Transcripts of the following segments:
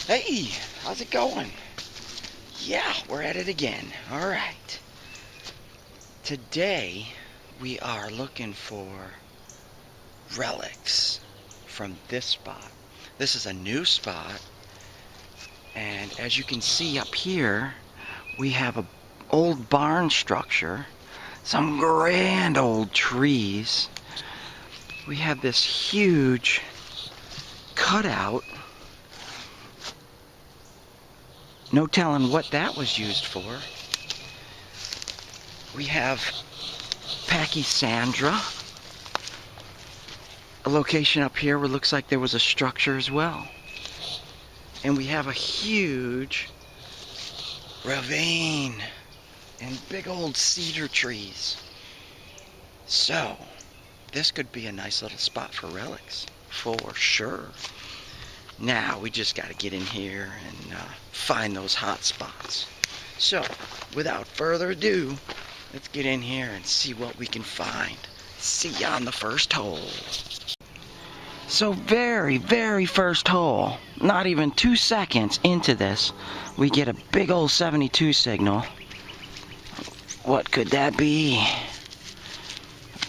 Hey, how's it going? Yeah, we're at it again. All right. Today we are looking for relics from this spot. This is a new spot, and as you can see up here, we have a old barn structure, some grand old trees. We have this huge cutout. No telling what that was used for. We have Pachysandra, a location up here where it looks like there was a structure as well. And we have a huge ravine and big old cedar trees. So, this could be a nice little spot for relics, for sure. Now, we just got to get in here and find those hot spots. So, without further ado, let's get in here and see what we can find. See ya on the first hole. So very first hole, not even 2 seconds into this, we get a big old 72 signal. What could that be?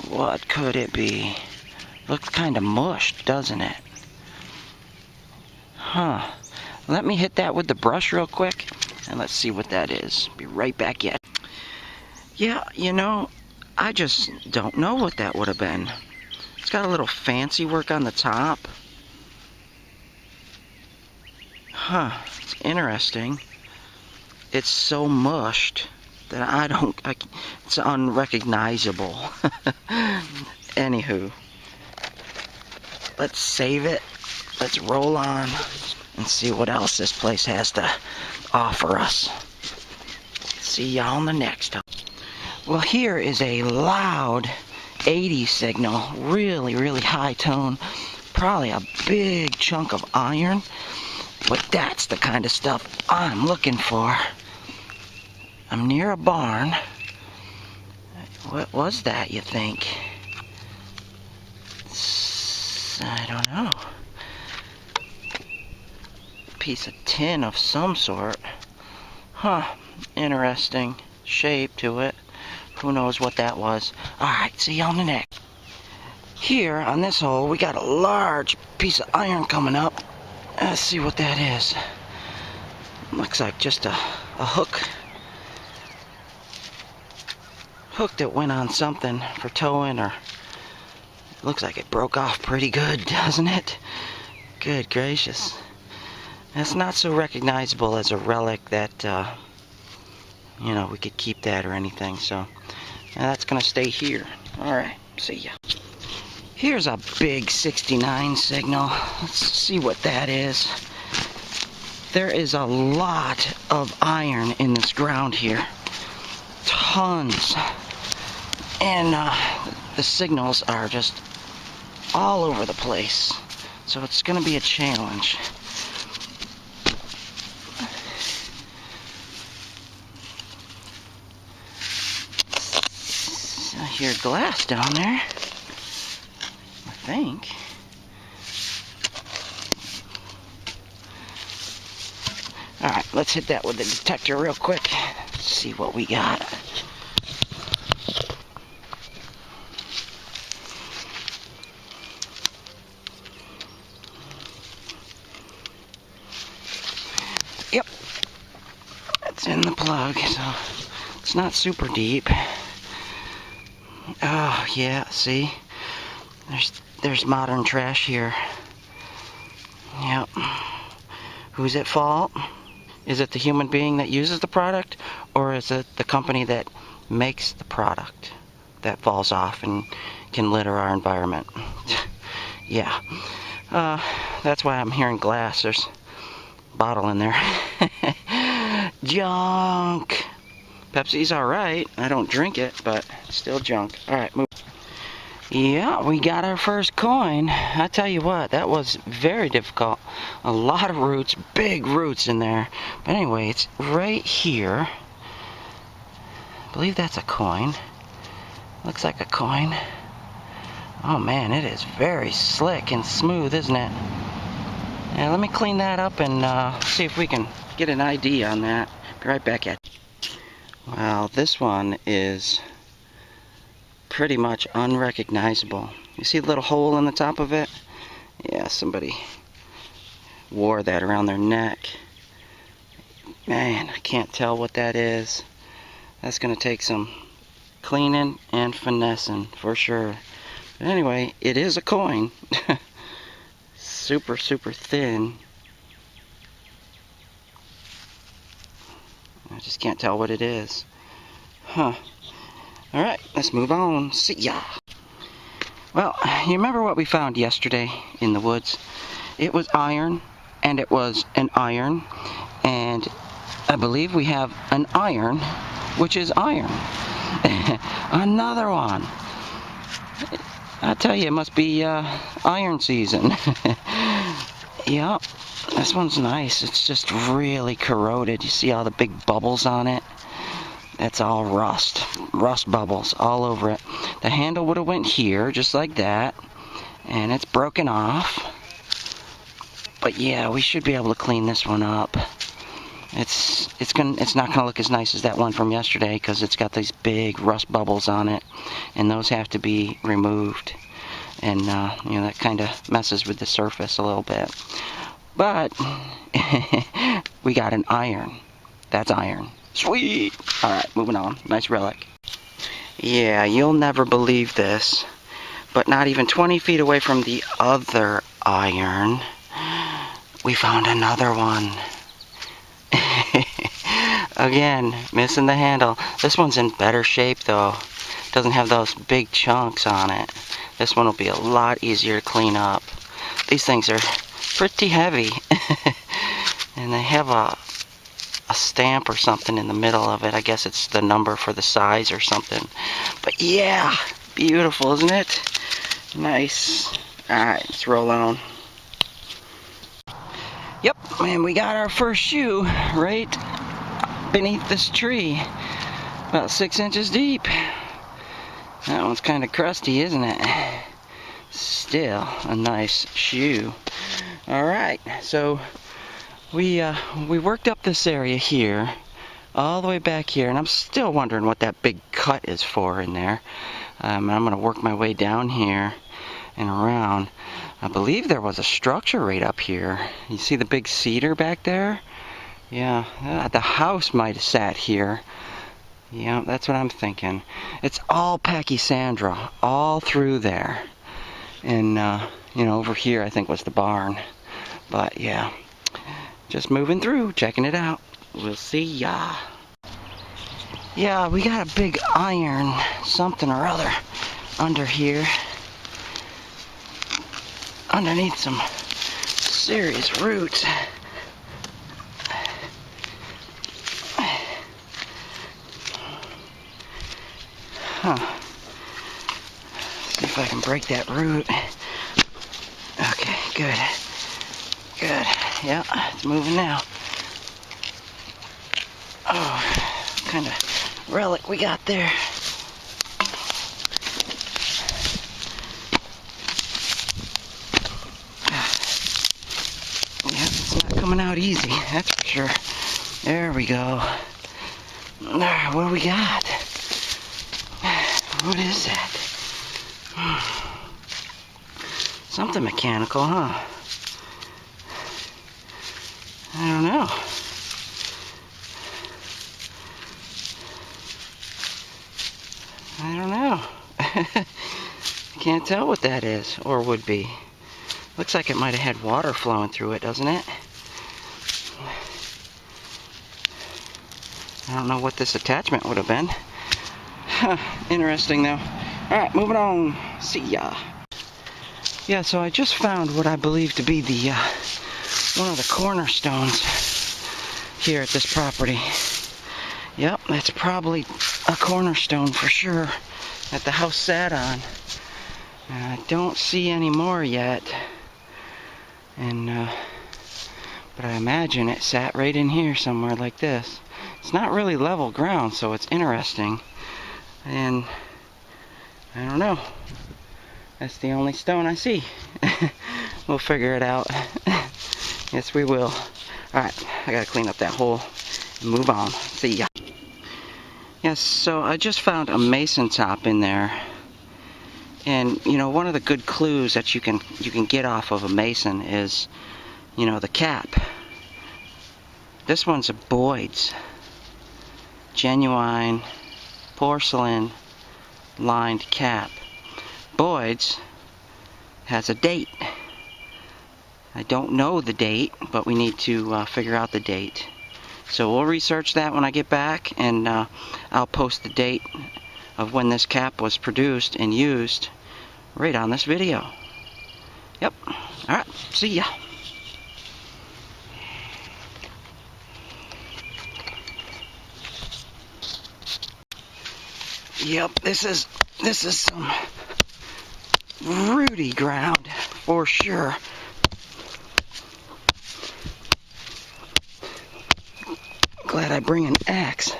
What could it be? Looks kind of mushed, doesn't it? Huh. Let me hit that with the brush real quick, and let's see what that is. Be right back yet. Yeah, you know, I just don't know what that would have been. It's got a little fancy work on the top. Huh, it's interesting. It's so mushed that it's unrecognizable. Anywho, let's save it. Let's roll on and see what else this place has to offer us. See y'all on the next time. Well, here is a loud 80 signal, really high tone, probably a big chunk of iron, but that's the kind of stuff I'm looking for. I'm near a barn. What was that, you think? I don't know. Piece of tin of some sort. Huh, interesting shape to it. Who knows what that was. Alright, see you on the next. Here on this hole, we got a large piece of iron coming up. Let's see what that is. Looks like just a hook. Hook that went on something for towing, or looks like it broke off pretty good, doesn't it? Good gracious. It's not so recognizable as a relic that, you know, we could keep that or anything, so that's gonna stay here. Alright, see ya. Here's a big 69 signal. Let's see what that is. There is a lot of iron in this ground here. Tons. And the signals are just all over the place. So it's gonna be a challenge. I hear glass down there, I think. Alright, let's hit that with the detector real quick. See what we got. Yep, that's in the plug, so it's not super deep. Oh, yeah, see? There's modern trash here. Yep. Who's at fault? Is it the human being that uses the product, or is it the company that makes the product that falls off and can litter our environment? Yeah. That's why I'm hearing glass. There's a bottle in there. Junk! Pepsi's alright. I don't drink it, but still junk. Alright, move. Yeah, we got our first coin. I tell you what, that was very difficult. A lot of roots, big roots in there. But anyway, it's right here. I believe that's a coin. Looks like a coin. Oh man, it is very slick and smooth, isn't it? And let me clean that up and see if we can get an ID on that. Be right back at you. Well, this one is pretty much unrecognizable. You see the little hole in the top of it? Yeah, somebody wore that around their neck. Man, I can't tell what that is. That's gonna take some cleaning and finessing for sure. But anyway, it is a coin. Super thin. I just can't tell what it is. Huh. Alright, let's move on. See ya. Well, you remember what we found yesterday in the woods? It was iron, and it was an iron, and I believe we have an iron, which is iron. Another one. I tell you, it must be iron season. Yep, this one's nice. It's just really corroded. You see all the big bubbles on it? That's all rust bubbles all over it. The handle would have went here, just like that, and it's broken off. But yeah, we should be able to clean this one up. It's not gonna look as nice as that one from yesterday because it's got these big rust bubbles on it, and those have to be removed. And you know, that kind of messes with the surface a little bit. But we got an iron. That's iron. Sweet! Alright, moving on. Nice relic. Yeah, you'll never believe this, but not even 20 feet away from the other iron, we found another one. Again, missing the handle. This one's in better shape though. Doesn't have those big chunks on it. This one will be a lot easier to clean up. These things are pretty heavy. And they have a stamp or something in the middle of it. I guess it's the number for the size or something. But yeah, beautiful, isn't it? Nice. Alright, let's roll on. Yep, and we got our first shoe right beneath this tree. About 6 inches deep. That one's kind of crusty, isn't it? Still a nice shoe. Alright, so we worked up this area here, all the way back here, and I'm still wondering what that big cut is for in there. I'm going to work my way down here and around. I believe there was a structure right up here. You see the big cedar back there? Yeah, the house might have sat here. Yeah, that's what I'm thinking. It's all pachysandra, all through there. And, you know, over here I think was the barn. But, yeah, just moving through, checking it out. We'll see ya. Yeah, we got a big iron something or other under here. Underneath some serious roots. Huh. See if I can break that root. Okay, good. Good. Yeah, it's moving now. Oh, what kind of relic we got there? Yeah, it's not coming out easy, that's for sure. There we go. There, what do we got? What is that? Something mechanical, huh? I don't know. I don't know. I can't tell what that is, or would be. Looks like it might have had water flowing through it, doesn't it? I don't know what this attachment would have been. Interesting though. Alright, moving on. See ya. Yeah, so I just found what I believe to be the one of the cornerstones here at this property. Yep, that's probably a cornerstone for sure that the house sat on. And I don't see any more yet. And but I imagine it sat right in here somewhere like this. It's not really level ground, so it's interesting. And I don't know. That's the only stone I see. We'll figure it out. Yes, we will. Alright, I gotta clean up that hole and move on. See ya. Yes, so I just found a mason top in there. And, you know, one of the good clues that you can get off of a mason is, you know, the cap. This one's a Boyd's. Genuine porcelain lined cap. Boyd's has a date. I don't know the date, but we need to figure out the date. So we'll research that when I get back, and I'll post the date of when this cap was produced and used right on this video. Yep. Alright, see ya. Yep, this is some rooty ground for sure. Glad I bring an axe.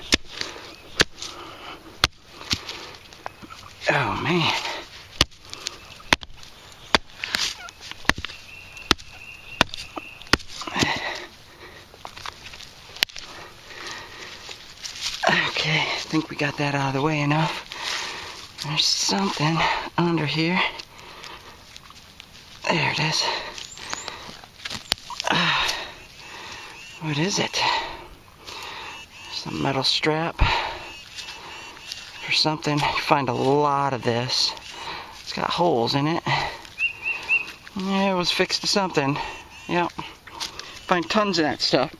Oh man. Okay, I think we got that out of the way enough. There's something under here. There it is. What is it? Some metal strap or something. You find a lot of this. It's got holes in it. Yeah, it was fixed to something. Yep. Find tons of that stuff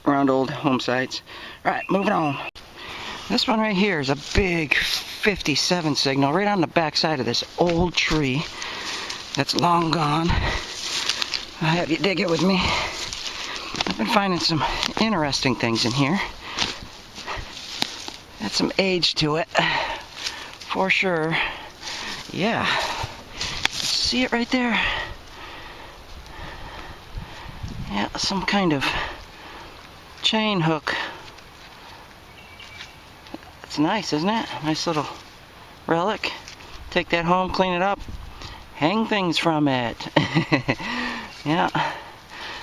around old home sites. Alright, moving on. This one right here is a big 57 signal right on the back side of this old tree that's long gone. I'll have you dig it with me. I've been finding some interesting things in here. Got some age to it, for sure. Yeah. See it right there? Yeah, some kind of chain hook. It's nice, isn't it? Nice little relic. Take that home, clean it up, hang things from it. Yeah.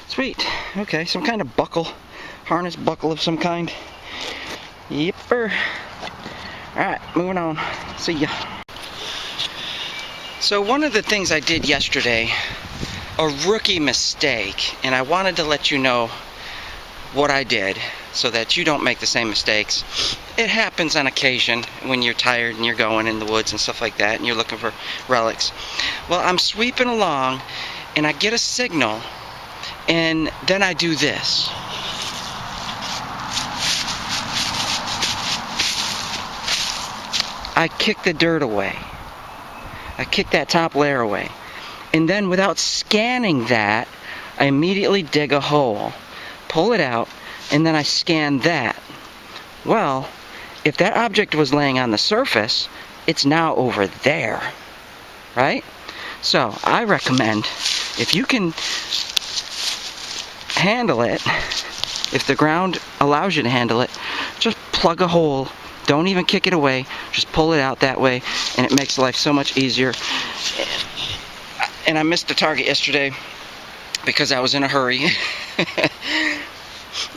Sweet. Okay, some kind of buckle. Harness buckle of some kind. Yipper. Alright, moving on. See ya. So one of the things I did yesterday, a rookie mistake, and I wanted to let you know what I did so that you don't make the same mistakes. It happens on occasion when you're tired and you're going in the woods and stuff like that and you're looking for relics. Well, I'm sweeping along and I get a signal and then I do this. I kick the dirt away. I kick that top layer away. And then without scanning that, I immediately dig a hole, pull it out, and then I scan that. Well, if that object was laying on the surface, it's now over there, right? So I recommend, if you can handle it, if the ground allows you to handle it, just plug a hole. Don't even kick it away. Just pull it out that way, and it makes life so much easier. And I missed the target yesterday because I was in a hurry.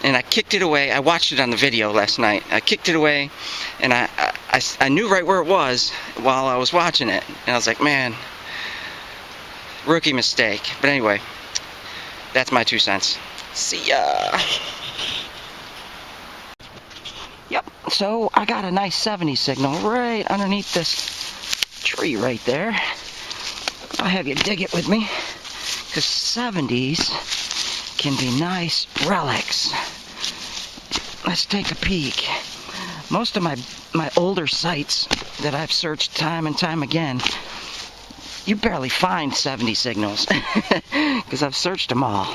And I kicked it away. I watched it on the video last night. I kicked it away, and I knew right where it was while I was watching it. And I was like, man, rookie mistake. But anyway, that's my 2 cents. See ya. Yep, so I got a nice 70 signal right underneath this tree right there. I'll have you dig it with me, because 70s can be nice relics. Let's take a peek. Most of my older sites that I've searched time and time again, you barely find 70 signals, because I've searched them all.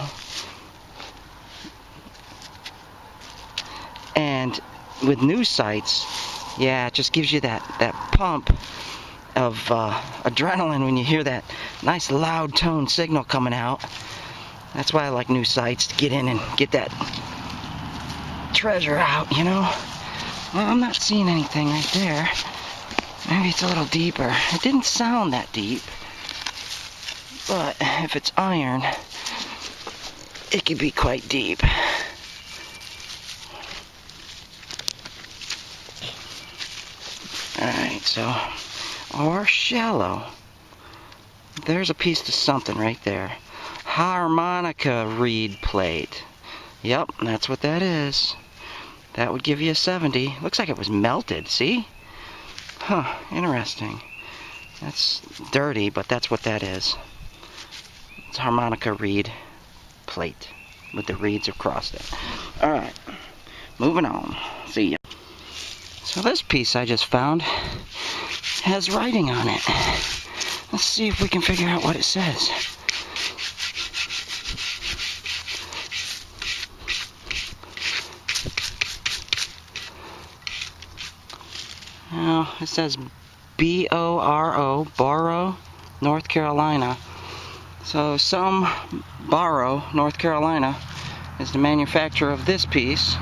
And with new sites, yeah, it just gives you that pump of adrenaline when you hear that nice loud tone signal coming out. That's why I like new sites, to get in and get that treasure out, you know. Well, I'm not seeing anything right there. Maybe it's a little deeper. It didn't sound that deep, but if it's iron, it could be quite deep. Alright, so, or shallow. There's a piece of something right there. Harmonica reed plate. Yep, that's what that is. That would give you a 70. Looks like it was melted, see? Huh, interesting. That's dirty, but that's what that is. It's harmonica reed plate with the reeds across it. Alright, moving on. See ya. So this piece I just found has writing on it. Let's see if we can figure out what it says. Well, it says B-O-R-O, Boro, North Carolina. So some Boro, North Carolina, is the manufacturer of this piece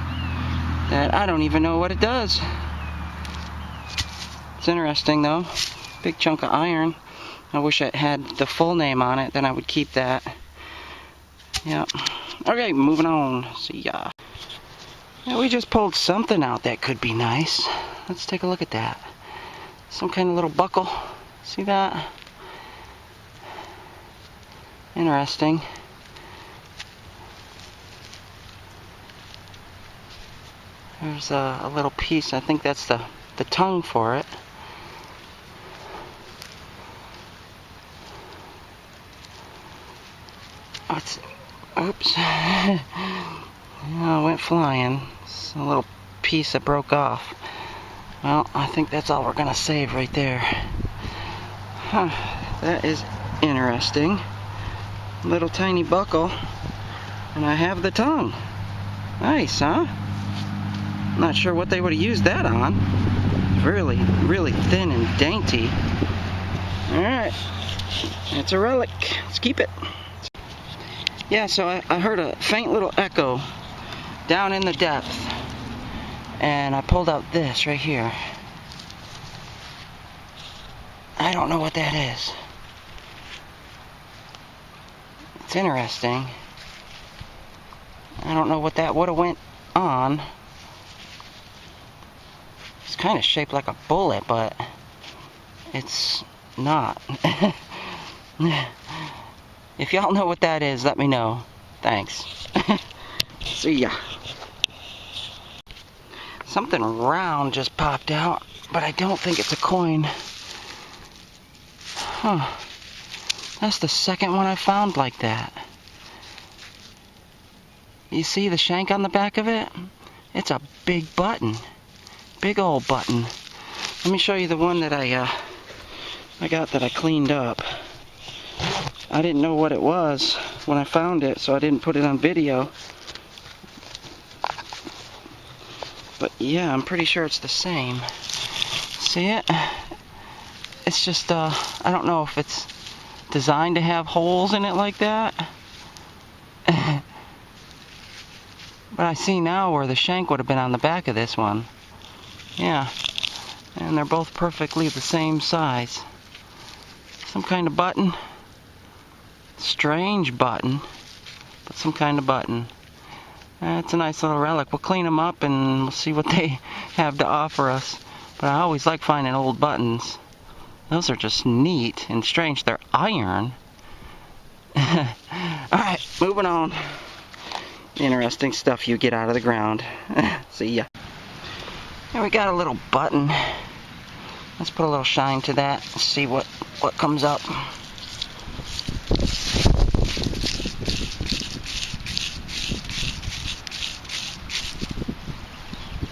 that I don't even know what it does. It's interesting though. Big chunk of iron. I wish it had the full name on it, then I would keep that. Yep. Okay, moving on. See ya. Yeah, we just pulled something out that could be nice. Let's take a look at that. Some kind of little buckle. See that? Interesting. There's a little piece. I think that's the tongue for it. Oops. Yeah, it went flying. It's a little piece that broke off. Well, I think that's all we're gonna save right there. Huh, that is interesting. Little tiny buckle. And I have the tongue. Nice, huh? Not sure what they would have used that on. Really, really thin and dainty. Alright. It's a relic. Let's keep it. Yeah, so I heard a faint little echo down in the depth. And I pulled out this right here. I don't know what that is. It's interesting. I don't know what that would have went on. It's kind of shaped like a bullet, but it's not. If y'all know what that is, let me know. Thanks. See ya. Something round just popped out, but I don't think it's a coin. Huh. That's the second one I found like that. You see the shank on the back of it? It's a big button. Big old button. Let me show you the one that I got that I cleaned up. I didn't know what it was when I found it, so I didn't put it on video. But yeah, I'm pretty sure it's the same. See it? It's just, I don't know if it's designed to have holes in it like that. But I see now where the shank would have been on the back of this one. Yeah. And they're both perfectly the same size. Some kind of button. Strange button. But some kind of button. It's a nice little relic. We'll clean them up and we'll see what they have to offer us. But I always like finding old buttons. Those are just neat and strange. They're iron. Alright, moving on. Interesting stuff you get out of the ground. See ya. Here we got a little button. Let's put a little shine to that and see what comes up.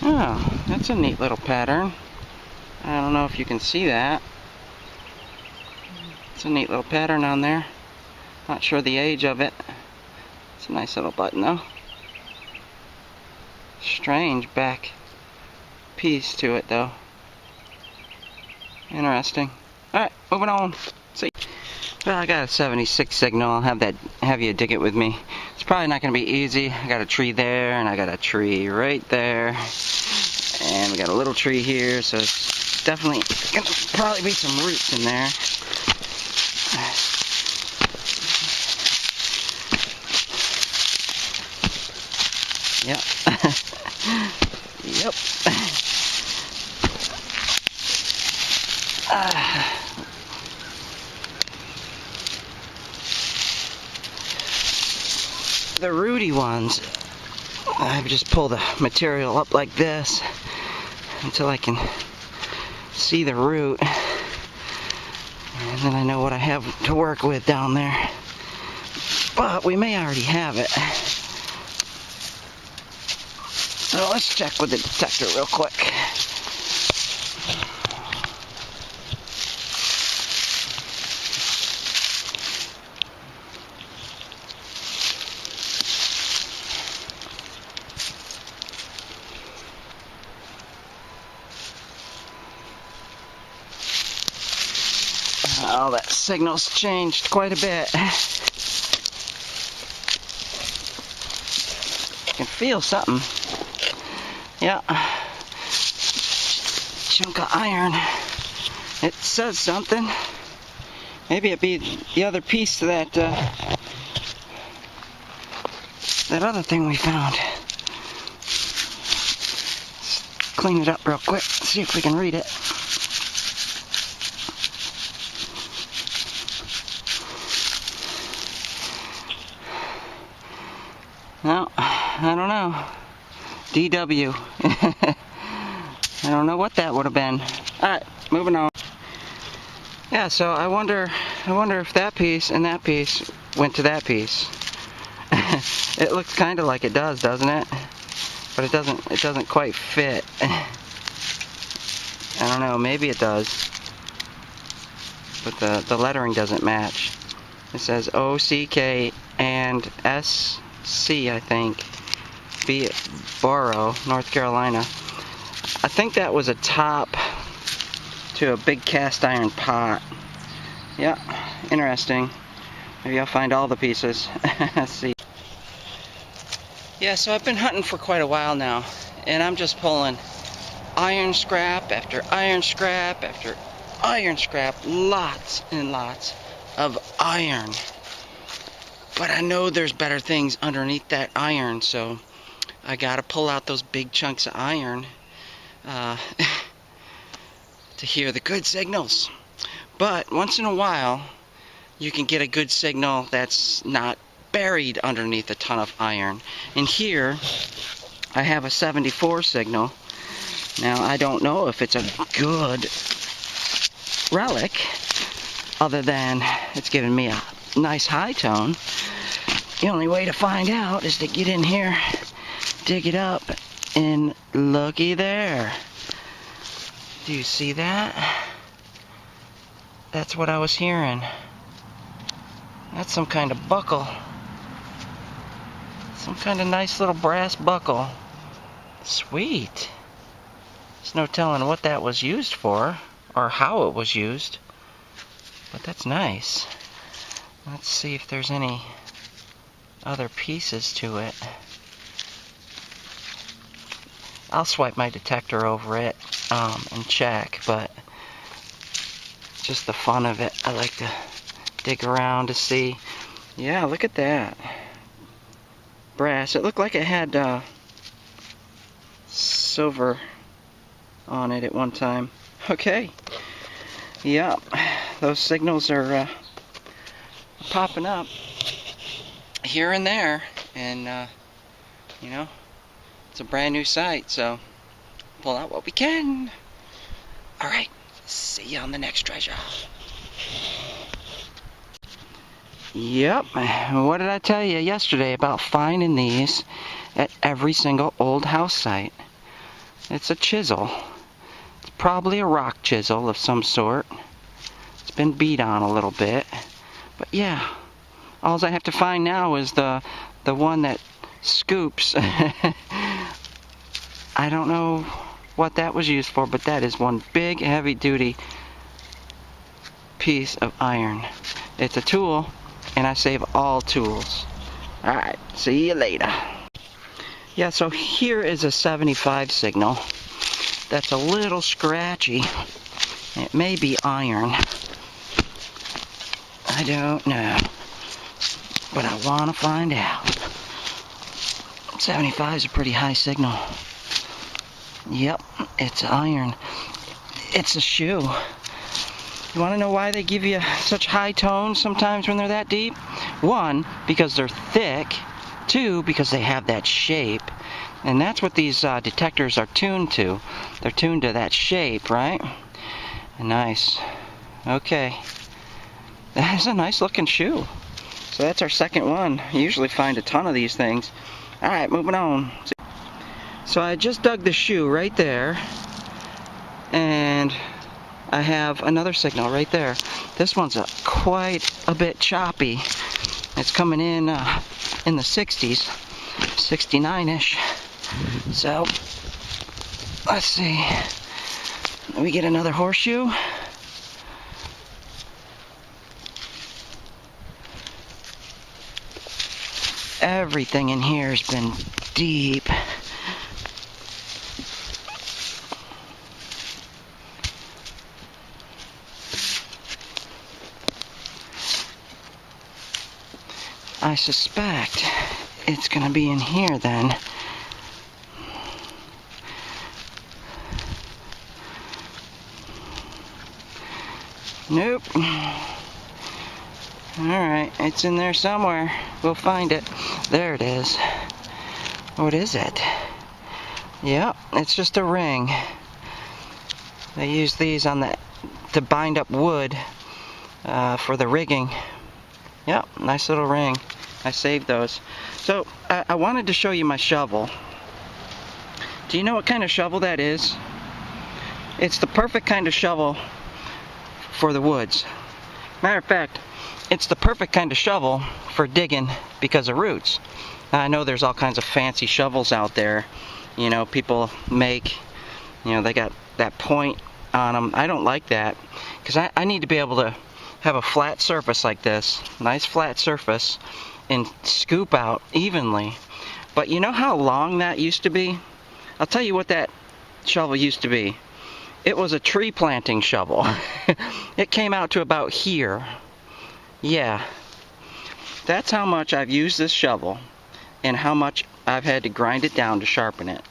Oh, that's a neat little pattern. I don't know if you can see that. It's a neat little pattern on there. Not sure the age of it. It's a nice little button though. Strange back piece to it though. Interesting. Alright, moving on. See. Well, I got a 76 signal. I'll have you dig it with me. It's probably not going to be easy. I got a tree there, and I got a tree right there. And we got a little tree here, so it's definitely going to probably be some roots in there. Yep. Yep. The rooty ones, I just pull the material up like this until I can see the root, and then I know what I have to work with down there. But we may already have it. So let's check with the detector real quick. Oh, that signal's changed quite a bit. You can feel something. Yeah. Chunk of iron. It says something. Maybe it'd be the other piece to that that other thing we found. Let's clean it up real quick, see if we can read it. No, I don't know. DW. I don't know what that would have been. Alright, moving on. Yeah, so I wonder if that piece and that piece went to that piece. It looks kind of like it does, doesn't it? But it doesn't quite fit. I don't know, maybe it does. But the lettering doesn't match. It says OCK and SC, I think. Be Borough, North Carolina. I think that was a top to a big cast iron pot. Yeah, interesting. Maybe I'll find all the pieces. Let's see. Yeah, so I've been hunting for quite a while now, and I'm just pulling iron scrap after iron scrap after iron scrap, lots and lots of iron. But I know there's better things underneath that iron, so I gotta pull out those big chunks of iron to hear the good signals. But once in a while, you can get a good signal that's not buried underneath a ton of iron. And here, I have a 74 signal. Now, I don't know if it's a good relic, other than it's giving me a nice high tone. The only way to find out is to get in here, dig it up, and looky there. Do you see that? That's what I was hearing. That's some kind of buckle. Some kind of nice little brass buckle. Sweet. There's no telling what that was used for, or how it was used. But that's nice. Let's see if there's any other pieces to it. I'll swipe my detector over it and check, but just the fun of it, I like to dig around to see. Yeah, look at that. Brass. It looked like it had silver on it at one time. Okay. Yep. Those signals are popping up here and there, and you know, it's a brand new site, so pull out what we can. Alright, see you on the next treasure. Yep, what did I tell you yesterday about finding these at every single old house site? It's a chisel. It's probably a rock chisel of some sort. It's been beat on a little bit, but yeah, all I have to find now is the one that scoops. I don't know what that was used for, but that is one big heavy duty piece of iron. It's a tool, and I save all tools. Alright, see you later. Yeah, so here is a 75 signal that's a little scratchy. It may be iron. I don't know, but I want to find out. 75 is a pretty high signal. Yep, it's iron. It's a shoe. You want to know why they give you such high tones sometimes when they're that deep? One, because they're thick. Two, because they have that shape. And that's what these detectors are tuned to. They're tuned to that shape, right? Nice. Okay. That's a nice looking shoe. So that's our second one. You usually find a ton of these things. Alright, moving on. So I just dug the shoe right there. And I have another signal right there. This one's quite a bit choppy. It's coming in the 60s, 69-ish. So, let's see. Let me get another horseshoe. Everything in here has been deep. I suspect it's gonna be in here then. Nope. Alright, it's in there somewhere. We'll find it. There it is. What is it? Yep, it's just a ring. They use these on to bind up wood for the rigging. Yep, nice little ring. I saved those. So, I wanted to show you my shovel. Do you know what kind of shovel that is? It's the perfect kind of shovel for the woods. Matter of fact, it's the perfect kind of shovel for digging because of roots. Now, I know there's all kinds of fancy shovels out there. You know, people make, you know, they got that point on them. I don't like that because I need to be able to have a flat surface like this, nice flat surface, and scoop out evenly. But you know how long that used to be? I'll tell you what that shovel used to be. It was a tree planting shovel. It came out to about here. Yeah. That's how much I've used this shovel and how much I've had to grind it down to sharpen it.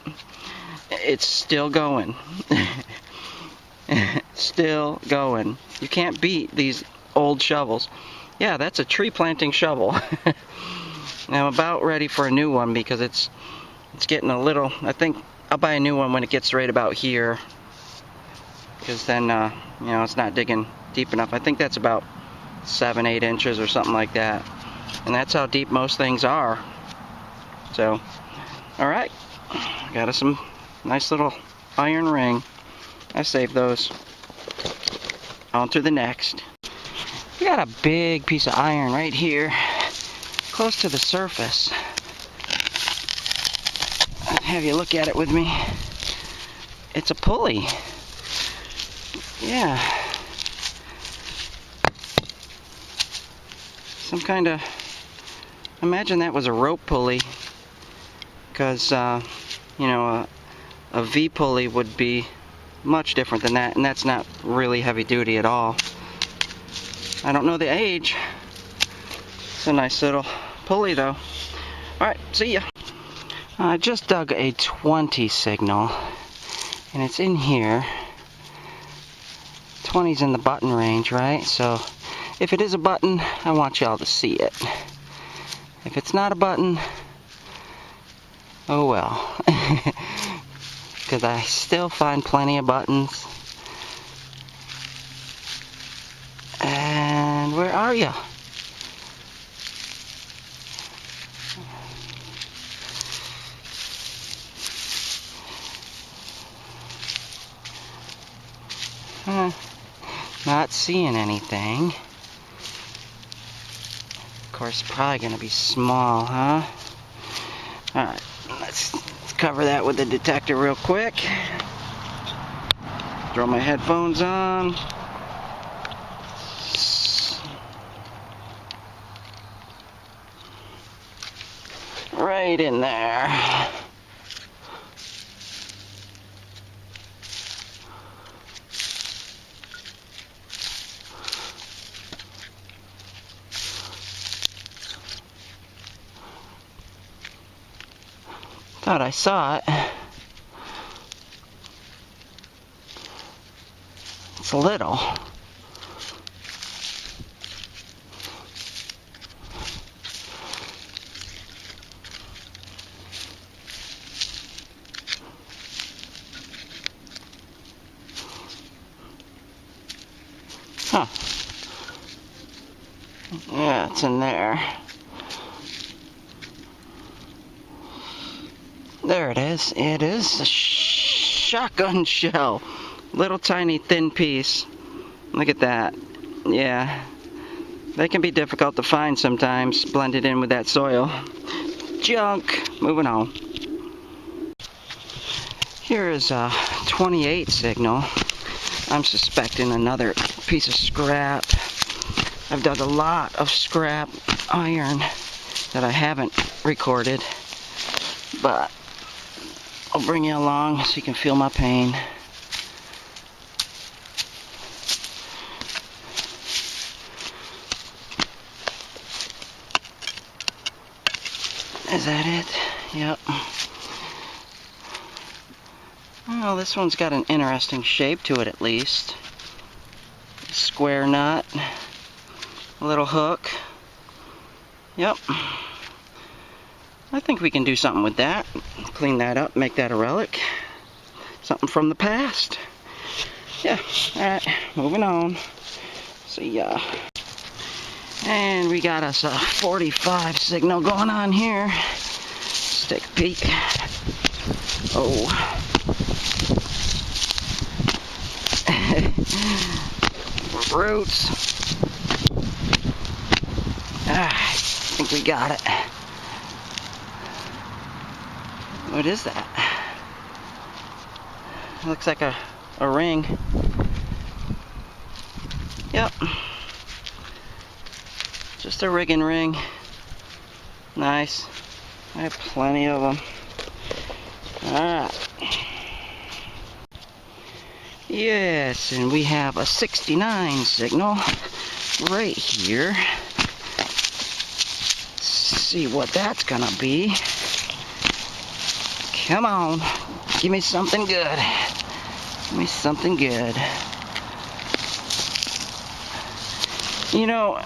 It's still going. Still going. You can't beat these old shovels. Yeah, that's a tree planting shovel. I'm about ready for a new one because it's getting a little, I think I'll buy a new one when it gets right about here, because then you know, it's not digging deep enough. I think that's about 7-8 inches or something like that, and that's how deep most things are. So, alright, got us some nice little iron ring. I saved those. On to the next. We got a big piece of iron right here, close to the surface. I'll have you look at it with me. It's a pulley. Yeah. Some kind of, imagine that was a rope pulley, because you know, a V pulley would be much different than that, and that's not really heavy duty at all. I don't know the age. It's a nice little pulley though. Alright, see ya. I just dug a 20 signal, and it's in here. 20's in the button range, right? So if it is a button, I want y'all to see it. If it's not a button, oh well. Because I still find plenty of buttons. And where are you? Not seeing anything. Of course, probably gonna be small, huh? Alright, let's cover that with the detector real quick. Throw my headphones on. Right in there. Thought I saw it. It's a little. Huh. Yeah, it's in there. There it is. It is a shotgun shell. Little tiny thin piece. Look at that. Yeah. They can be difficult to find sometimes, blended in with that soil. Junk. Moving on. Here is a 28 signal. I'm suspecting another piece of scrap. I've dug a lot of scrap iron that I haven't recorded, but I'll bring you along so you can feel my pain. Is that it? Yep. Well, this one's got an interesting shape to it at least. Square nut. A little hook. Yep. I think we can do something with that. Clean that up, make that a relic. Something from the past. Yeah, alright, moving on. See ya. And we got us a 45 signal going on here. Let's take a peek. Oh. Roots. I think we got it. What is that? Looks like a ring. Yep. Just a rigging ring. Nice. I have plenty of them. Alright. Yes, and we have a 69 signal right here. Let's see what that's gonna be. Come on, give me something good. Give me something good. You know,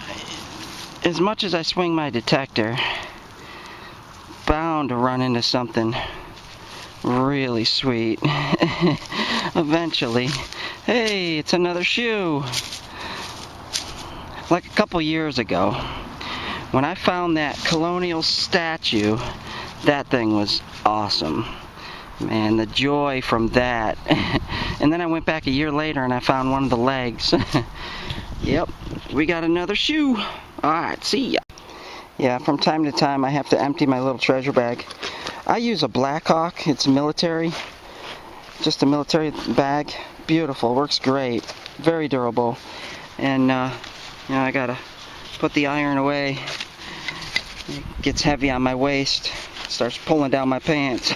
as much as I swing my detector, bound to run into something really sweet. Eventually. Hey, it's another shoe. Like a couple years ago, when I found that colonial statue, that thing was awesome. Man, the joy from that. And then I went back a year later and I found one of the legs. Yep, we got another shoe. Alright, see ya. Yeah, from time to time I have to empty my little treasure bag. I use a Blackhawk. It's military. Just a military bag. Beautiful, works great. Very durable. And, you know, I gotta put the iron away. It gets heavy on my waist. Starts pulling down my pants.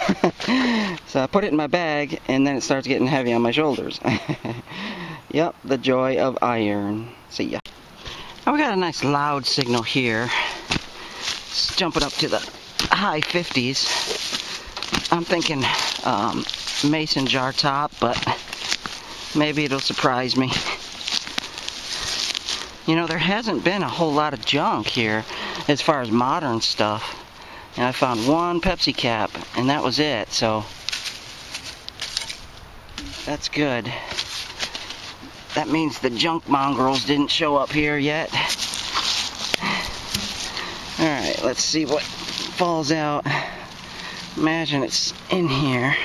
So I put it in my bag and then it starts getting heavy on my shoulders. Yep, the joy of iron. See ya. Now we got a nice loud signal here. It's jumping up to the high 50s. I'm thinking mason jar top, but maybe it'll surprise me. You know, there hasn't been a whole lot of junk here as far as modern stuff. And I found one Pepsi cap, and that was it, so that's good. That means the junk mongrels didn't show up here yet. Alright, let's see what falls out. Imagine it's in here.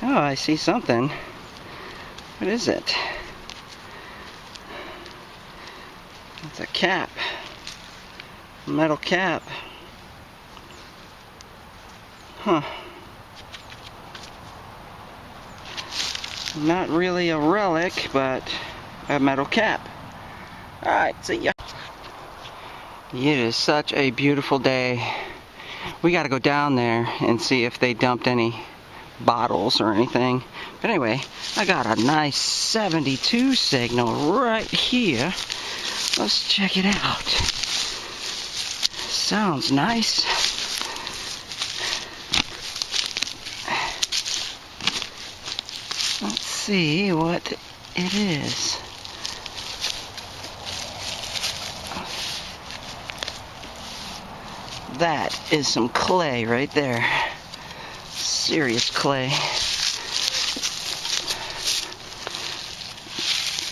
Oh, I see something. What is it? It's a cap. A metal cap. Huh. Not really a relic, but a metal cap. Alright, see ya. It is such a beautiful day. We gotta go down there and see if they dumped any bottles or anything. But anyway, I got a nice 72 signal right here. Let's check it out. Sounds nice. Let's see what it is. That is some clay right there. Serious clay.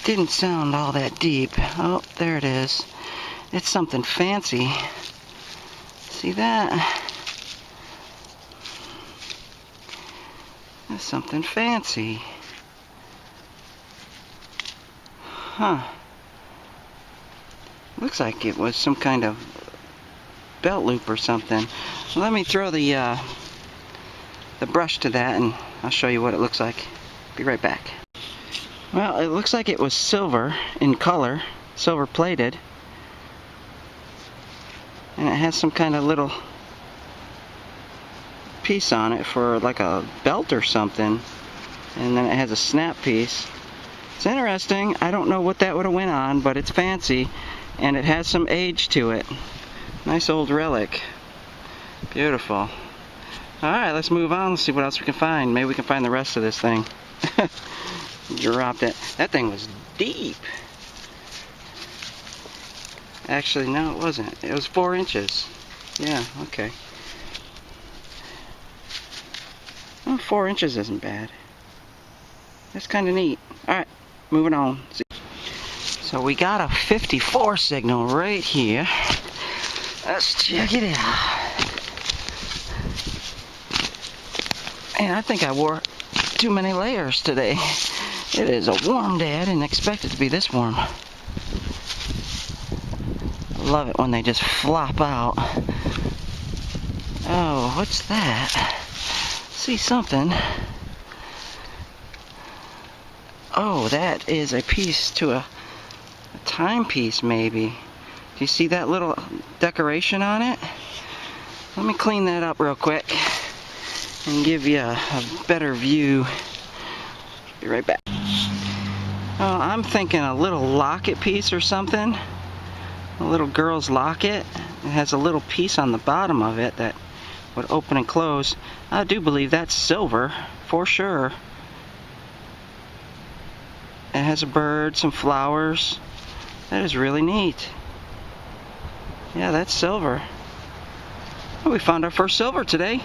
Didn't sound all that deep. Oh, there it is. It's something fancy. See that? That's something fancy. Huh. Looks like it was some kind of belt loop or something. So let me throw the brush to that and I'll show you what it looks like. Be right back. Well, it looks like it was silver in color, silver plated. And it has some kind of little piece on it for like a belt or something. And then it has a snap piece. It's interesting. I don't know what that would have went on, but it's fancy. And it has some age to it. Nice old relic. Beautiful. Alright, let's move on. Let's see what else we can find. Maybe we can find the rest of this thing. Dropped it. That thing was deep. Actually, no, it wasn't. It was 4 inches. Yeah, okay. Well, 4 inches isn't bad. That's kind of neat. Alright, moving on. So we got a 54 signal right here. Let's check it out. And I think I wore too many layers today. It is a warm day. I didn't expect it to be this warm. I love it when they just flop out. Oh, what's that? See something. Oh, that is a piece to a timepiece maybe. Do you see that little decoration on it? Let me clean that up real quick and give you a better view. Be right back. Oh, I'm thinking a little locket piece or something. A little girl's locket. It has a little piece on the bottom of it that would open and close. I do believe that's silver, for sure. It has a bird, some flowers. That is really neat. Yeah, that's silver. Oh, we found our first silver today.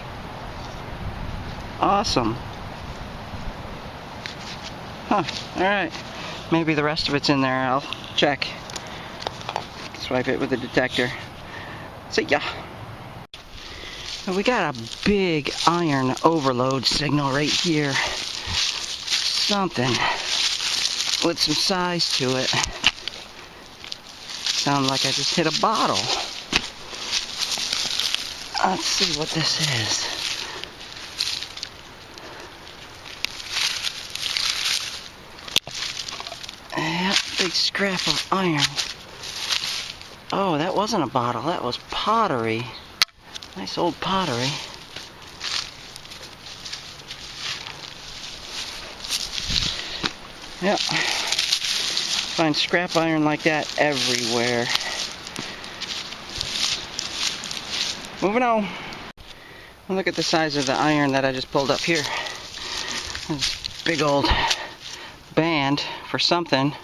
Awesome. Huh, alright. Maybe the rest of it's in there. I'll check. Swipe it with the detector. See ya. Well, we got a big iron overload signal right here. Something with some size to it. Sounds like I just hit a bottle. Let's see what this is. Yeah, big scrap of iron. Oh, that wasn't a bottle. That was pottery. Nice old pottery. Yep. Find scrap iron like that everywhere. Moving on. Look at the size of the iron that I just pulled up here. This big old band for something.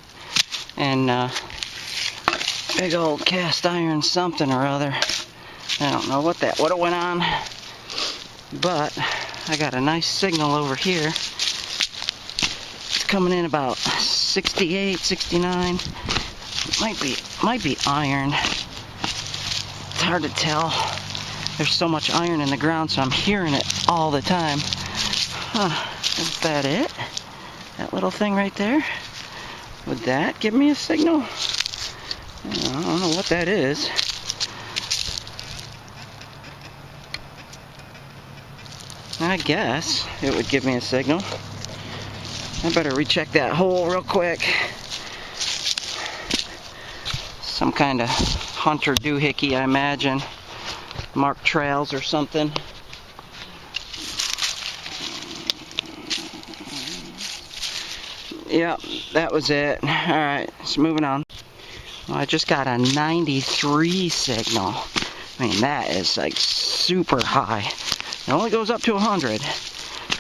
And big old cast iron something or other. I don't know what that would have went on. But I got a nice signal over here. It's coming in about 68, 69. Might be iron. It's hard to tell. There's so much iron in the ground, so I'm hearing it all the time. Huh, is that it? That little thing right there? Would that give me a signal? I don't know what that is. I guess it would give me a signal. I better recheck that hole real quick. Some kind of hunter doohickey, I imagine. Marked trails or something. Yep, that was it. Alright, so moving on. Well, I just got a 93 signal. I mean, that is like super high. It only goes up to 100.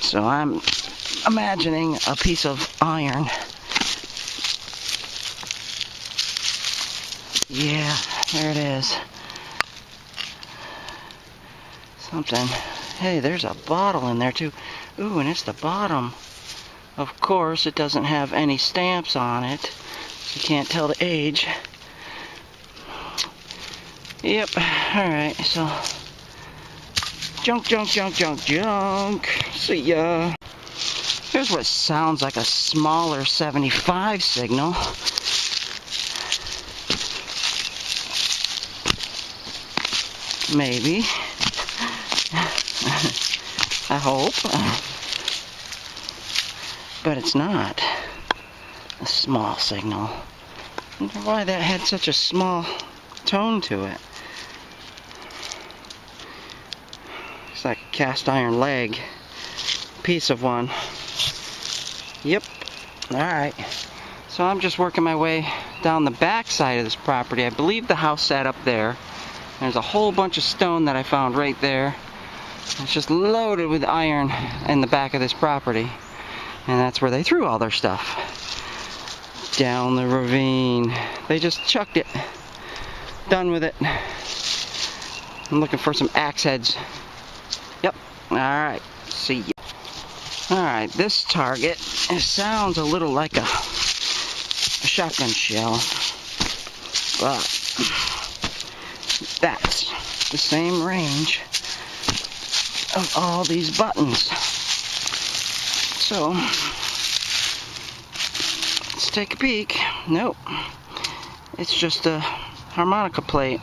So I'm imagining a piece of iron. Yeah, there it is. Something. Hey, there's a bottle in there too. Ooh, and it's the bottom. Of course, it doesn't have any stamps on it. So you can't tell the age. Yep, alright, so junk, junk, junk, junk, junk. See ya. Here's what sounds like a smaller 75 signal. Maybe. I hope. But it's not a small signal. I wonder why that had such a small tone to it. It's like a cast iron leg. Piece of one. Yep. Alright. So I'm just working my way down the back side of this property. I believe the house sat up there. There's a whole bunch of stone that I found right there. It's just loaded with iron in the back of this property. And that's where they threw all their stuff. Down the ravine. They just chucked it. Done with it. I'm looking for some axe heads. Yep. Alright. See ya. Alright, this target, it sounds a little like a shotgun shell. But that's the same range of all these buttons. So let's take a peek. Nope, it's just a harmonica plate.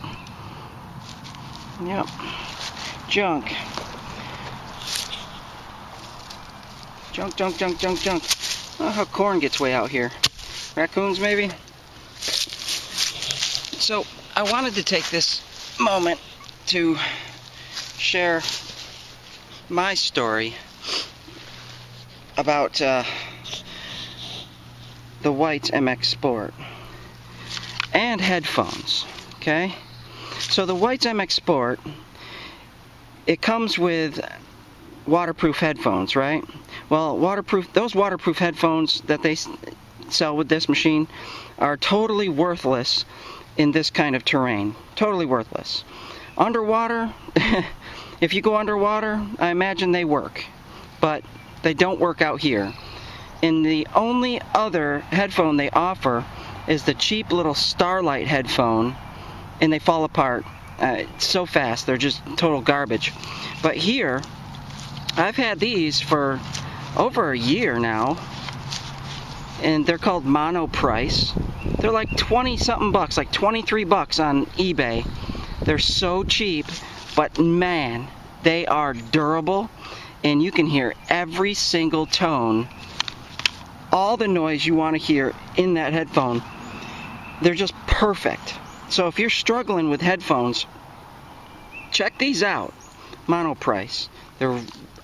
Yep, junk. Junk, junk, junk, junk, junk. Oh, how corn gets way out here. Raccoons, maybe? So, I wanted to take this moment to share my story about the White's MX Sport and headphones, okay? So the White's MX Sport, it comes with waterproof headphones, right? Well, those waterproof headphones that they sell with this machine are totally worthless in this kind of terrain. Totally worthless. Underwater, if you go underwater, I imagine they work, but they don't work out here. And the only other headphone they offer is the cheap little Starlight headphone, and they fall apart so fast. They're just total garbage. But here, I've had these for over a year now, and they're called Mono Price. They're like 20 something bucks, like 23 bucks on eBay. They're so cheap, but man, they are durable, and you can hear every single tone, all the noise you want to hear in that headphone. They're just perfect. So if you're struggling with headphones, check these out. Mono Price. They're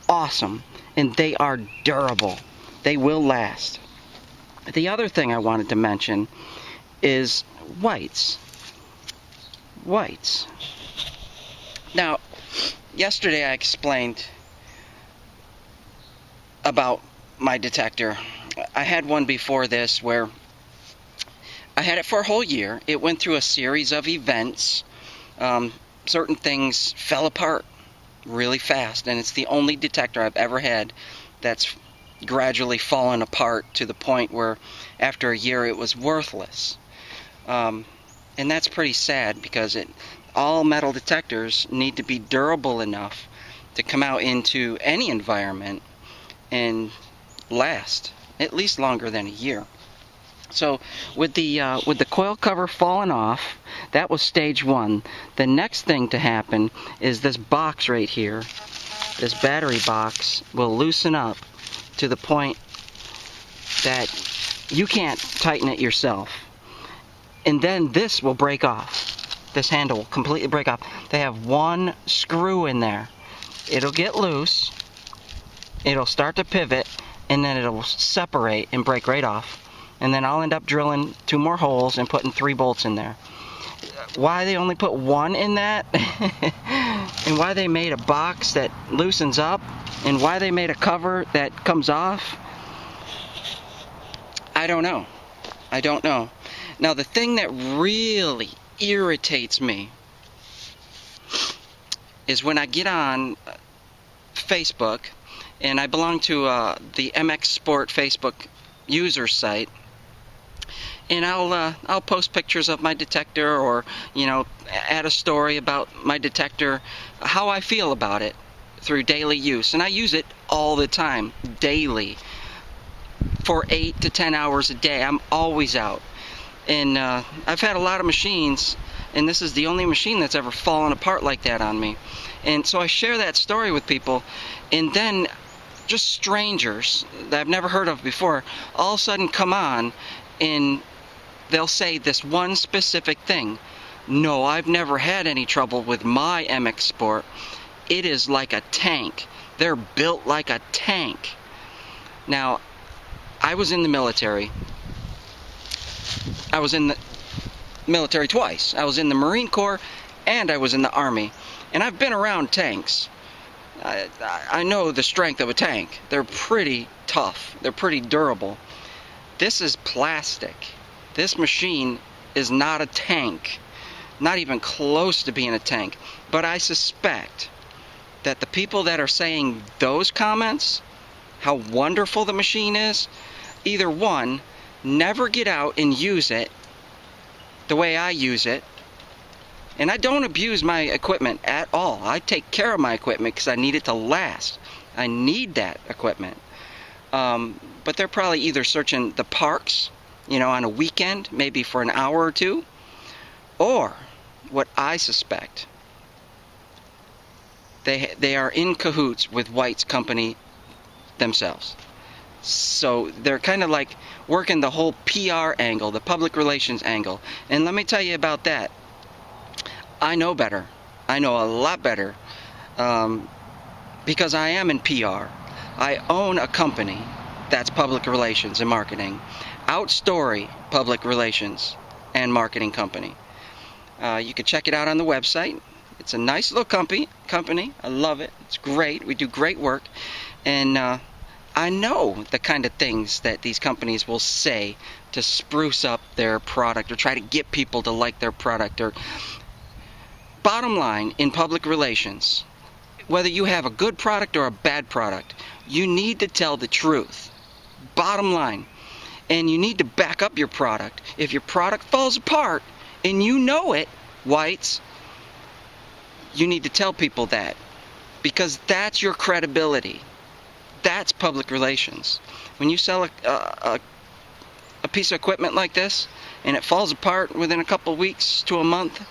awesome, and they are durable. They will last. The other thing I wanted to mention is Whites. Whites. Now, yesterday I explained about my detector. I had one before this where I had it for a whole year. It went through a series of events. Certain things fell apart really fast, and it's the only detector I've ever had that's gradually fallen apart to the point where after a year it was worthless. And that's pretty sad, because all metal detectors need to be durable enough to come out into any environment and last at least longer than a year. So with the coil cover falling off, that was stage one. The next thing to happen is this box right here, this battery box, will loosen up to the point that you can't tighten it yourself. And then this will break off. This handle will completely break off. They have one screw in there. It'll get loose, it'll start to pivot, and then it'll separate and break right off. And then I'll end up drilling 2 more holes and putting 3 bolts in there. why they only put one in that, and why they made a box that loosens up, and why they made a cover that comes off, I don't know. I don't know. Now, the thing that really irritates me is when I get on Facebook, and I belong to the MX Sport Facebook user site, and I'll post pictures of my detector, or add a story about my detector, how I feel about it through daily use. And I use it all the time, daily, for 8 to 10 hours a day. I'm always out. And I've had a lot of machines, and this is the only machine that's ever fallen apart like that on me. And so I share that story with people, and then just strangers that I've never heard of before all of a sudden come on, and they'll say this one specific thing. No, I've never had any trouble with my MX Sport. It is like a tank. They're built like a tank. Now, I was in the military. I was in the military twice. I was in the Marine Corps, and I was in the Army. And I've been around tanks. I know the strength of a tank. They're pretty tough. They're pretty durable. This is plastic. This machine is not a tank. Not even close to being a tank. But I suspect that the people that are saying those comments, how wonderful the machine is, either one, never get out and use it the way I use it. And I don't abuse my equipment at all. I take care of my equipment because I need it to last. I need that equipment. But they're probably either searching the parks, on a weekend, maybe for an hour or two, or what I suspect, they are in cahoots with White's company themselves. So they're kind of like working the whole PR angle, the public relations angle. And let me tell you about that. I know better. I know a lot better, because I am in PR. I own a company that's public relations and marketing. Outstory Public Relations and Marketing Company. You can check it out on the website. It's a nice little company. I love it. It's great. We do great work. And I know the kind of things that these companies will say to spruce up their product or try to get people to like their product. Or bottom line, in public relations, whether you have a good product or a bad product, you need to tell the truth. Bottom line. And you need to back up your product. If your product falls apart and you know it, Whites, you need to tell people that, because that's your credibility. That's public relations. When you sell a piece of equipment like this and it falls apart within a couple weeks to a month,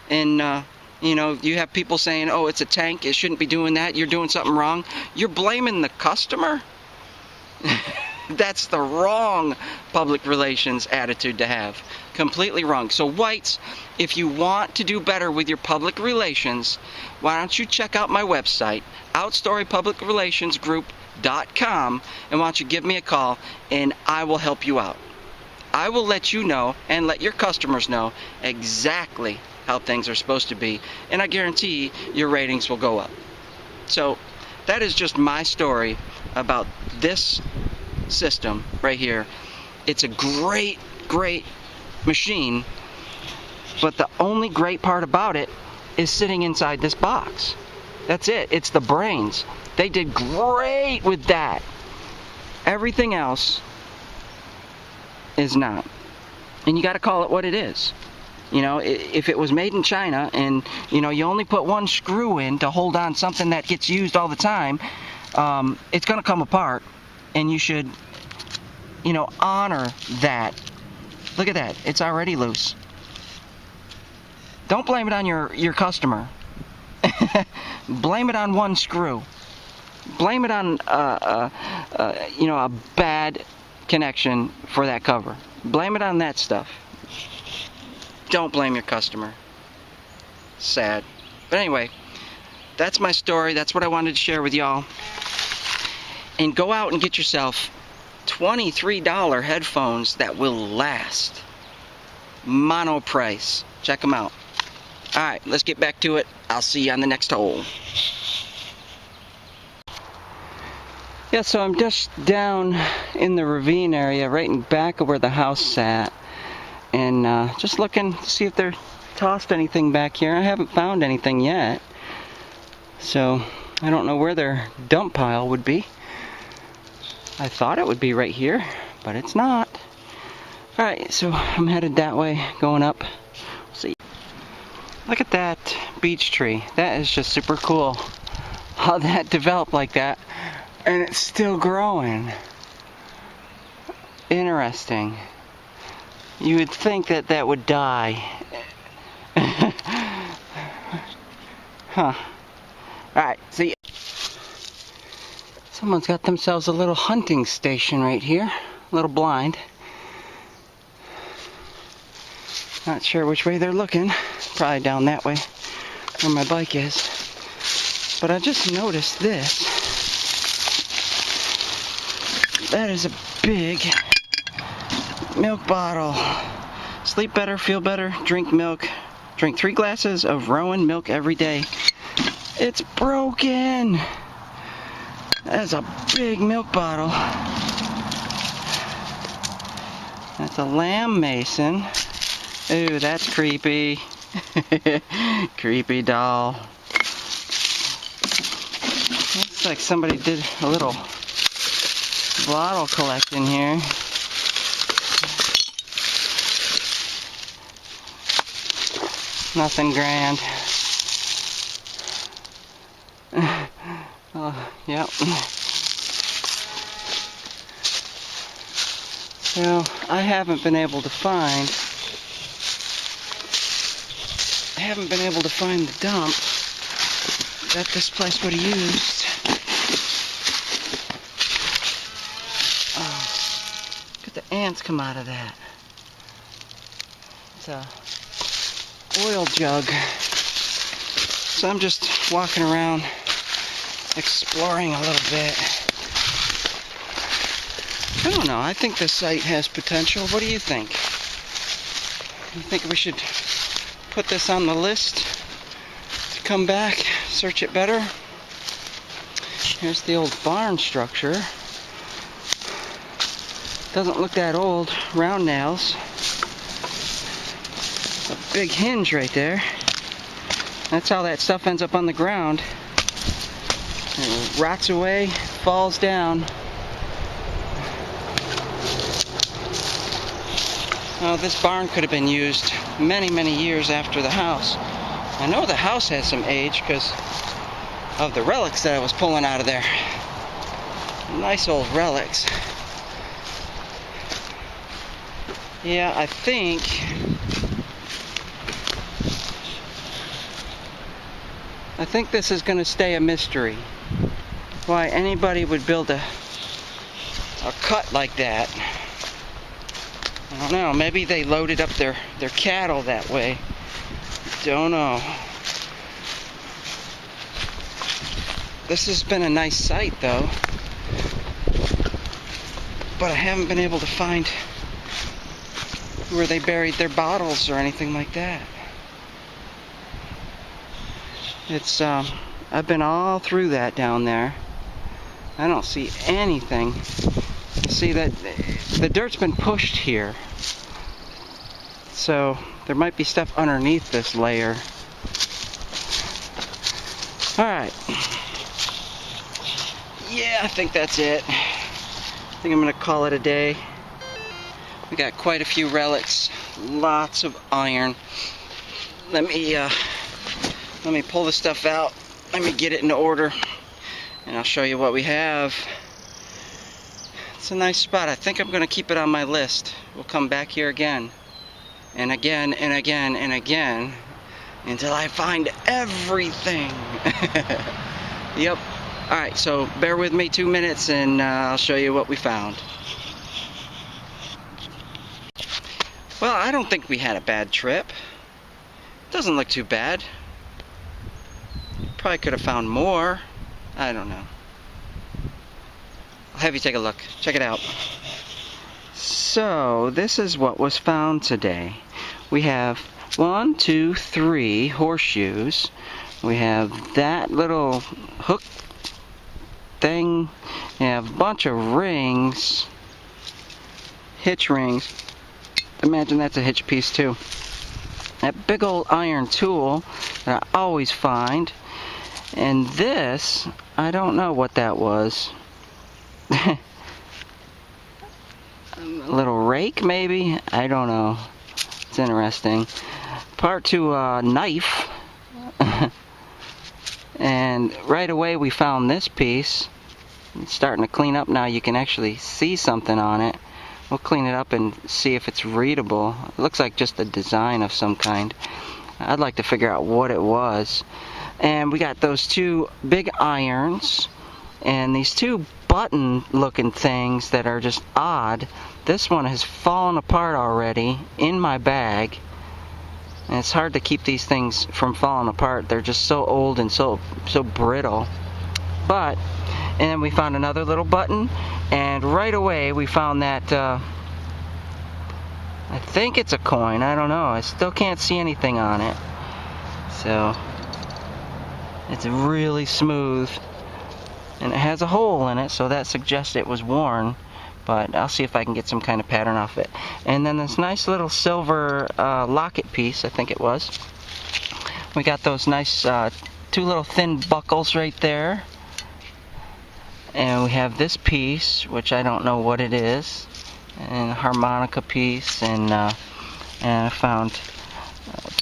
and you have people saying, oh, it's a tank, it shouldn't be doing that, you're doing something wrong, you're blaming the customer? That's the wrong public relations attitude to have. Completely wrong. So Whites, if you want to do better with your public relations, why don't you check out my website, outstorypublicrelationsgroup.com, and why don't you give me a call, and I will help you out. I will let you know and let your customers know exactly how things are supposed to be, and I guarantee your ratings will go up. So that is just my story about this system right here. It's a great machine, but the only great part about it is sitting inside this box. That's it. It's the brains. They did great with that. Everything else is not. And you got to call it what it is. If it was made in China and you only put one screw in to hold on something that gets used all the time, it's going to come apart. And you should, honor that. Look at that. It's already loose. Don't blame it on your customer. Blame it on one screw. Blame it on, a bad connection for that cover. Blame it on that stuff. Don't blame your customer. Sad. But anyway, that's my story. That's what I wanted to share with y'all. And go out and get yourself $23 headphones that will last. Mono price. Check them out. Alright, let's get back to it. I'll see you on the next hole. Yeah, so I'm just down in the ravine area, right in back of where the house sat. And just looking to see if they're tossed anything back here. I haven't found anything yet. So, I don't know where their dump pile would be. I thought it would be right here, but it's not. Alright, so I'm headed that way, going up. See. Look at that beech tree. That is just super cool. How that developed like that. And it's still growing. Interesting. You would think that that would die. Huh. Alright, see. Someone's got themselves a little hunting station right here. A little blind. Not sure which way they're looking. Probably down that way where my bike is. But I just noticed this. That is a big milk bottle. Sleep better, feel better, drink milk. Drink 3 glasses of Rowan milk every day. It's broken. That's a big milk bottle. That's a lamb mason. Ooh, that's creepy. Creepy doll. Looks like somebody did a little bottle collecting here. Nothing grand. Yep. So, I haven't been able to find the dump that this place would have used. Oh, look at the ants come out of that. It's a oil jug. So I'm just walking around exploring a little bit. I don't know, I think this site has potential. What do you think? You think we should put this on the list to come back, search it better? Here's the old barn structure. Doesn't look that old. Round nails. A big hinge right there. That's how that stuff ends up on the ground. It rots away, falls down. Well, this barn could have been used many, many years after the house. I know the house has some age because of the relics that I was pulling out of there. Nice old relics. Yeah, I think this is going to stay a mystery. Why anybody would build a cut like that. I don't know, maybe they loaded up their cattle that way. Don't know. This has been a nice site though. But I haven't been able to find where they buried their bottles or anything like that. It's, I've been all through that down there. I don't see anything. See that the dirt's been pushed here. So there might be stuff underneath this layer. Alright. Yeah, I think that's it. I think I'm gonna call it a day. We got quite a few relics, lots of iron. Let me pull the stuff out. Let me get it in order, and I'll show you what we have. It's a nice spot. I think I'm going to keep it on my list. We'll come back here again, and again, and again, and again, until I find everything. Yep. Alright, so bear with me 2 minutes, and I'll show you what we found. Well, I don't think we had a bad trip. Doesn't look too bad. Probably could have found more. I don't know. I'll have you take a look. Check it out. So, this is what was found today. We have 1, 2, 3 horseshoes. We have that little hook thing. We have a bunch of rings, hitch rings. Imagine that's a hitch piece too. That big old iron tool that I always find. And this, I don't know what that was. A little rake maybe? I don't know. It's interesting. Part to a knife. And right away we found this piece. It's starting to clean up now. You can actually see something on it. We'll clean it up and see if it's readable. It looks like just a design of some kind. I'd like to figure out what it was. And we got those two big irons and these two button looking things that are just odd. This one has fallen apart already in my bag. And it's hard to keep these things from falling apart. They're just so old and so brittle. And then we found another little button, and right away we found that, I think it's a coin, I don't know, I still can't see anything on it. So, it's really smooth, and it has a hole in it, so that suggests it was worn, but I'll see if I can get some kind of pattern off it. And then this nice little silver locket piece, I think it was. We got those nice two little thin buckles right there. And we have this piece, which I don't know what it is, and a harmonica piece, and I found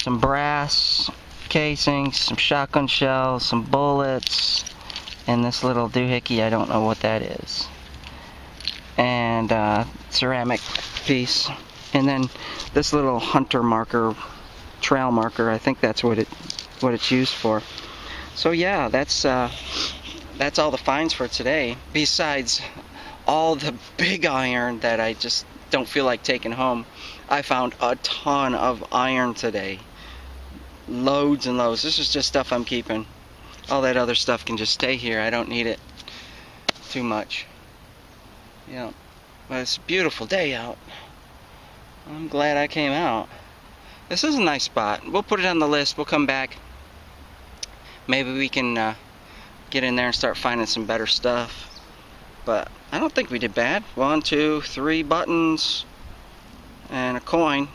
some brass casings, some shotgun shells, some bullets, and this little doohickey, I don't know what that is, and ceramic piece, and then this little hunter marker, trail marker. I think that's what it's used for. So yeah, that's all the finds for today, besides all the big iron that I just don't feel like taking home. I found a ton of iron today. Loads and loads. This is just stuff I'm keeping. All that other stuff can just stay here. I don't need it too much. Yeah, but it's a beautiful day out. I'm glad I came out. This is a nice spot. We'll put it on the list. We'll come back. Maybe we can get in there and start finding some better stuff. But I don't think we did bad. 1, 2, 3 buttons and a coin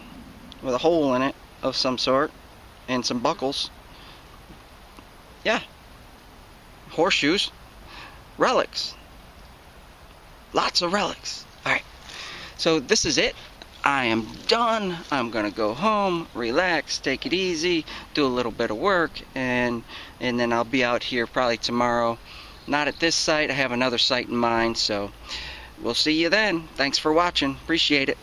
with a hole in it of some sort and some buckles. Yeah. Horseshoes. Relics. Lots of relics. Alright. So this is it. I am done. I'm gonna go home, relax, take it easy, do a little bit of work, and then I'll be out here probably tomorrow. Not at this site. I have another site in mind, so we'll see you then. Thanks for watching. Appreciate it.